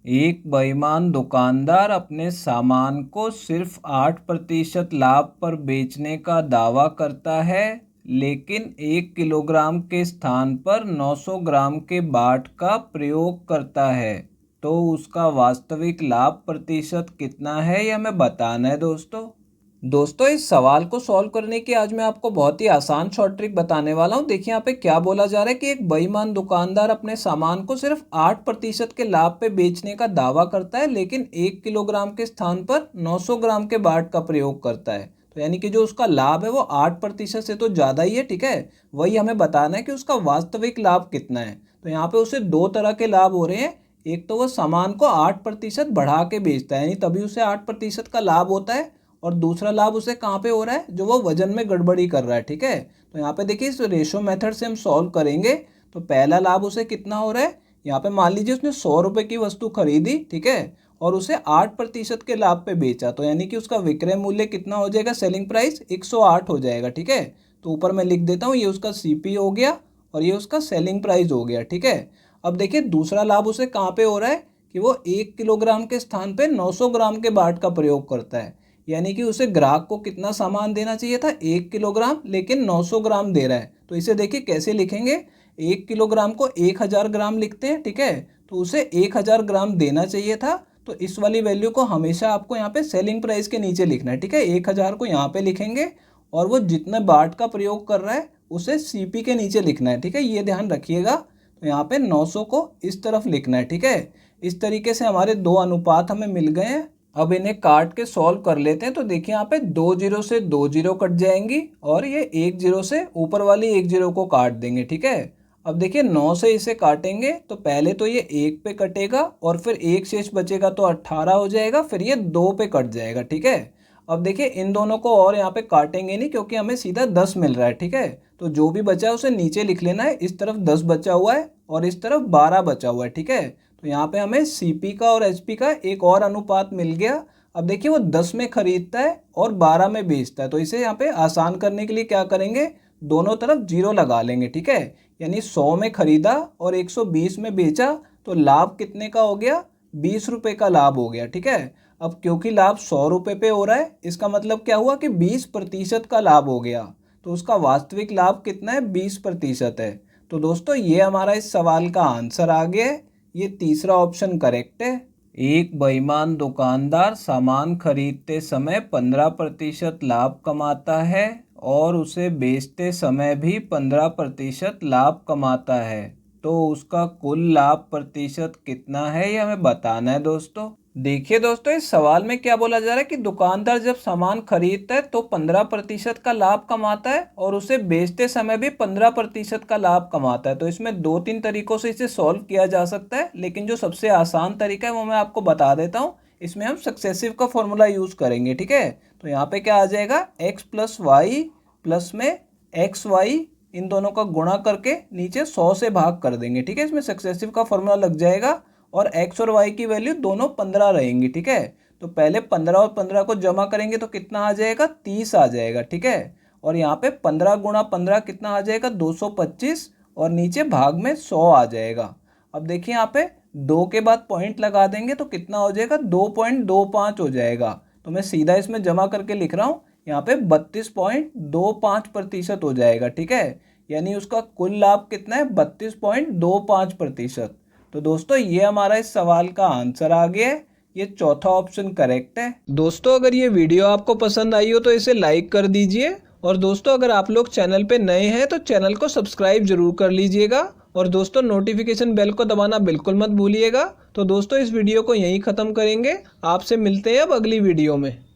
एक बेईमान दुकानदार अपने सामान को सिर्फ 8% लाभ पर बेचने का दावा करता है, लेकिन 1 किलोग्राम के स्थान पर 900 ग्राम के बाट का प्रयोग करता है। तो उसका वास्तविक लाभ प्रतिशत कितना है, यह हमें बताना है दोस्तों इस सवाल को सॉल्व करने की आज मैं आपको बहुत ही आसान शॉर्ट ट्रिक बताने वाला हूं। देखिए यहाँ पे क्या बोला जा रहा है कि एक बेईमान दुकानदार अपने सामान को सिर्फ 8% के लाभ पे बेचने का दावा करता है, लेकिन 1 किलोग्राम के स्थान पर 900 ग्राम के बाट का प्रयोग करता है। तो यानी कि जो उसका लाभ है वो 8% से तो ज़्यादा ही है, ठीक है। वही हमें बताना है कि उसका वास्तविक लाभ कितना है। तो यहाँ पे उसे दो तरह के लाभ हो रहे हैं। एक तो वो सामान को 8% बढ़ा के बेचता है, यानी तभी उसे 8% का लाभ होता है। और दूसरा लाभ उसे कहाँ पे हो रहा है, जो वो वजन में गड़बड़ी कर रहा है, ठीक है। तो यहाँ पे देखिए इस रेशो मेथड से हम सॉल्व करेंगे तो पहला लाभ उसे कितना हो रहा है। यहाँ पे मान लीजिए उसने 100 रुपये की वस्तु खरीदी, ठीक है, और उसे 8% के लाभ पे बेचा, तो यानी कि उसका विक्रय मूल्य कितना हो जाएगा, सेलिंग प्राइस 108 हो जाएगा, ठीक है। तो ऊपर मैं लिख देता हूँ, ये उसका CP हो गया और ये उसका सेलिंग प्राइस हो गया, ठीक है। अब देखिए दूसरा लाभ उसे कहाँ पे हो रहा है कि वो 1 किलोग्राम के स्थान पे 900 ग्राम के बाट का प्रयोग करता है। यानी कि उसे ग्राहक को कितना सामान देना चाहिए था, 1 किलोग्राम, लेकिन 900 ग्राम दे रहा है। तो इसे देखिए कैसे लिखेंगे, 1 किलोग्राम को 1000 ग्राम लिखते हैं, ठीक है। तो उसे 1000 ग्राम देना चाहिए था, तो इस वाली वैल्यू को हमेशा आपको यहाँ पे सेलिंग प्राइस के नीचे लिखना है, ठीक है। 1000 को यहाँ पे लिखेंगे और वो जितने बाट का प्रयोग कर रहा है उसे CP के नीचे लिखना है, ठीक है, ये ध्यान रखिएगा। तो यहाँ पे 900 को इस तरफ लिखना है, ठीक है। इस तरीके से हमारे दो अनुपात हमें मिल गए हैं। अब इन्हें काट के सॉल्व कर लेते हैं। तो देखिए यहाँ पे 2 जीरो से 2 जीरो कट जाएंगी और ये 1 जीरो से ऊपर वाली 1 जीरो को काट देंगे, ठीक है। अब देखिए 9 से इसे काटेंगे तो पहले तो ये 1 पे कटेगा और फिर 1 शेष बचेगा तो 18 हो जाएगा, फिर ये 2 पे कट जाएगा, ठीक है। अब देखिए इन दोनों को और यहाँ पे काटेंगे नहीं क्योंकि हमें सीधा 10 मिल रहा है, ठीक है। तो जो भी बचा है उसे नीचे लिख लेना है। इस तरफ 10 बचा हुआ है और इस तरफ 12 बचा हुआ है, ठीक है। तो यहाँ पे हमें CP का और HP का एक और अनुपात मिल गया। अब देखिए वो 10 में खरीदता है और 12 में बेचता है, तो इसे यहाँ पे आसान करने के लिए क्या करेंगे, दोनों तरफ जीरो लगा लेंगे, ठीक है। यानी 100 में खरीदा और 120 में बेचा, तो लाभ कितने का हो गया, 20 रुपये का लाभ हो गया, ठीक है। अब क्योंकि लाभ 100 रुपये पे हो रहा है, इसका मतलब क्या हुआ कि 20% का लाभ हो गया। तो उसका वास्तविक लाभ कितना है, 20% है। तो दोस्तों ये हमारा इस सवाल का आंसर आ गया है। ये तीसरा ऑप्शन करेक्ट है। एक बेईमान दुकानदार सामान खरीदते समय 15% लाभ कमाता है और उसे बेचते समय भी 15% लाभ कमाता है। तो उसका कुल लाभ प्रतिशत कितना है, यह हमें बताना है दोस्तों। देखिए दोस्तों इस सवाल में क्या बोला जा रहा है कि दुकानदार जब सामान खरीदता है तो 15% का लाभ कमाता है और उसे बेचते समय भी 15% का लाभ कमाता है। तो इसमें 2-3 तरीकों से इसे सॉल्व किया जा सकता है, लेकिन जो सबसे आसान तरीका है वो मैं आपको बता देता हूँ। इसमें हम सक्सेसिव का फॉर्मूला यूज़ करेंगे, ठीक है। तो यहाँ पे क्या आ जाएगा, x प्लस वाई प्लस में एक्स वाई, इन दोनों का गुणा करके नीचे 100 से भाग कर देंगे, ठीक है। इसमें सक्सेसिव का फॉर्मूला लग जाएगा और x और y की वैल्यू दोनों 15 रहेंगी, ठीक है। तो पहले 15 और 15 को जमा करेंगे तो कितना आ जाएगा, 30 आ जाएगा, ठीक है। और यहाँ पे 15 गुणा 15 कितना आ जाएगा, 225, और नीचे भाग में 100 आ जाएगा। अब देखिए यहाँ पे 2 के बाद पॉइंट लगा देंगे तो कितना हो जाएगा, 2.25 हो जाएगा। तो मैं सीधा इसमें जमा करके लिख रहा हूँ, यहाँ पे 32.25% हो जाएगा, ठीक है। यानी उसका कुल लाभ कितना है, 32.25%। तो दोस्तों ये हमारा इस सवाल का आंसर आ गया है। ये चौथा ऑप्शन करेक्ट है। दोस्तों अगर ये वीडियो आपको पसंद आई हो तो इसे लाइक कर दीजिए, और दोस्तों अगर आप लोग चैनल पे नए हैं तो चैनल को सब्सक्राइब जरूर कर लीजिएगा, और दोस्तों नोटिफिकेशन बेल को दबाना बिल्कुल मत भूलिएगा। तो दोस्तों इस वीडियो को यहीं ख़त्म करेंगे, आपसे मिलते हैं अब अगली वीडियो में।